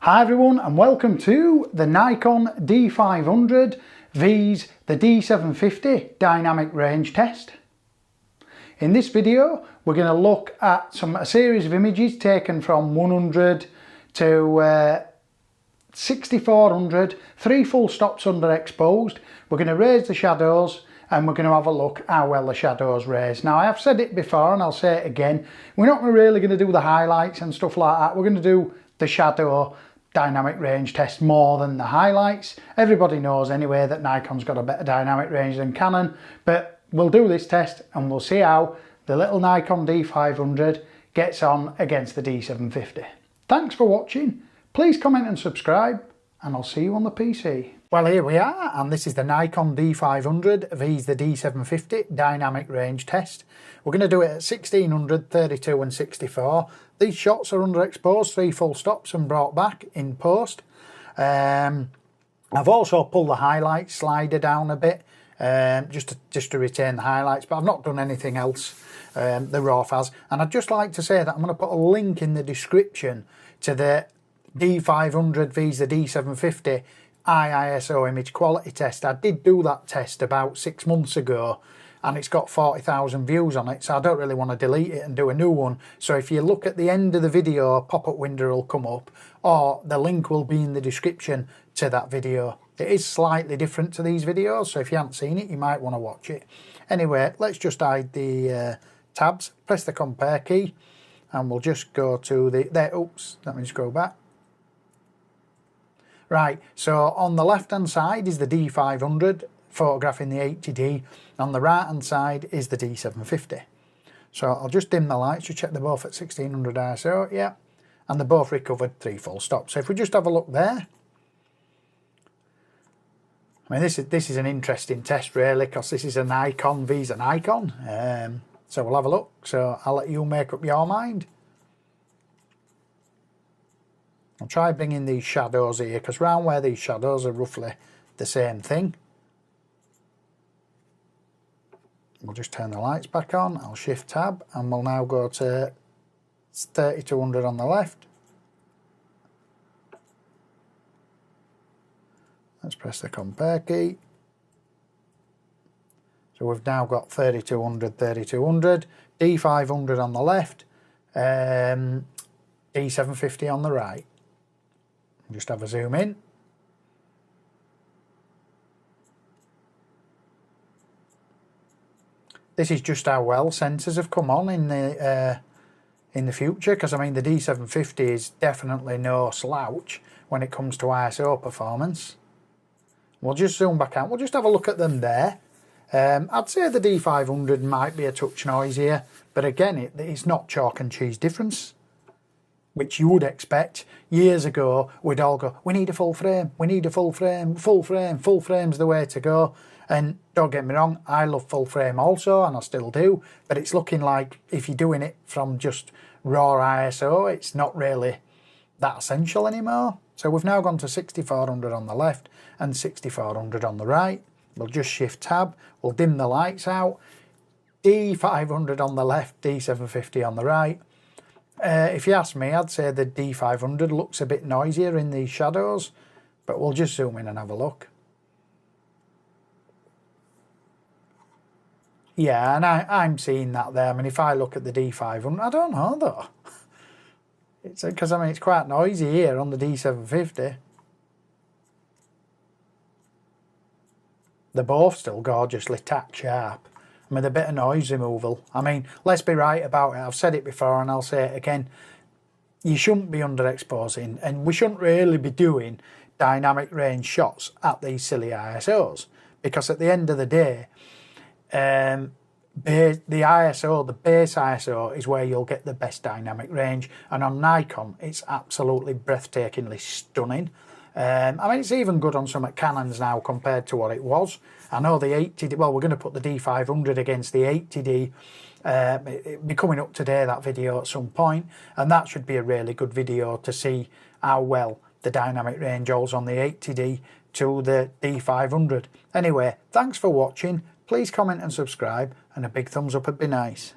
Hi everyone and welcome to the Nikon D500 vs the D750 dynamic range test. In this video we're going to look at a series of images taken from 100 to 6400, 3 full stops underexposed. We're going to raise the shadows and we're going to have a look how well the shadows raise. Now I have said it before and I'll say it again, we're not really going to do the highlights and stuff like that. We're going to do the shadow dynamic range test more than the highlights. Everybody knows anyway that Nikon's got a better dynamic range than Canon, but we'll do this test and we'll see how the little Nikon D500 gets on against the D750. Thanks for watching. Please comment and subscribe and I'll see you on the PC. Well, here we are, and this is the Nikon D500 vs the D750 dynamic range test. We're going to do it at 1600, 32 and 64. These shots are underexposed, 3 full stops and brought back in post. I've also pulled the highlight slider down a bit, just to retain the highlights, but I've not done anything else, the RAW has. And I'd just like to say that I'm going to put a link in the description to the D500 vs the D750 ISO image quality test. I did do that test about 6 months ago and it's got 40,000 views on it, so I don't really want to delete it and do a new one. So if you look at the end of the video, a pop-up window will come up or the link will be in the description to that video. It is slightly different to these videos, so if you haven't seen it you might want to watch it. Anyway, let's just hide the tabs, press the compare key and we'll just go to oops, let me just go back. Right, so on the left hand side is the D500 photographing the 80D, on the right hand side is the D750. So I'll just dim the lights to check they're both at 1600 ISO, yeah, and they're both recovered 3 full stops. So if we just have a look there, I mean this is an interesting test really, because this is a Nikon vs a Nikon, so we'll have a look, so I'll let you make up your mind. I'll try bringing these shadows here, because round where these shadows are roughly the same thing. We'll just turn the lights back on, I'll shift tab and we'll now go to 3200 on the left. Let's press the compare key. So we've now got 3200, 3200, D500 on the left, D750 on the right. Just have a zoom in. This is just how well sensors have come on in the future, because I mean the D750 is definitely no slouch when it comes to ISO performance. We'll just zoom back out. We'll just have a look at them there. I'd say the D500 might be a touch noisier, but again it's not chalk and cheese difference, which you would expect. Years ago we'd all go, we need a full frame, we need a full frame, full frame's the way to go. And don't get me wrong, I love full frame also, and I still do, but it's looking like if you're doing it from just raw ISO, it's not really that essential anymore. So we've now gone to 6400 on the left and 6400 on the right. We'll just shift tab, we'll dim the lights out, D500 on the left, D750 on the right. If you ask me, I'd say the D500 looks a bit noisier in these shadows, but we'll just zoom in and have a look. Yeah, and I'm seeing that there. I mean, if I look at the D500, I don't know though. It's because I mean it's quite noisy here on the D750. They're both still gorgeously tack sharp. I mean, a bit of noise removal. I mean, let's be right about it. I've said it before and I'll say it again. You shouldn't be underexposing, and we shouldn't really be doing dynamic range shots at these silly ISOs, because at the end of the day, the ISO, the base ISO, is where you'll get the best dynamic range, and on Nikon it's absolutely breathtakingly stunning. I mean, it's even good on some Canons now compared to what it was. I know the 80D, well, we're going to put the D500 against the 80D. It'll be coming up today, that video, at some point, and that should be a really good video to see how well the dynamic range holds on the 80D to the D500. Anyway, thanks for watching. Please comment and subscribe, and a big thumbs up would be nice.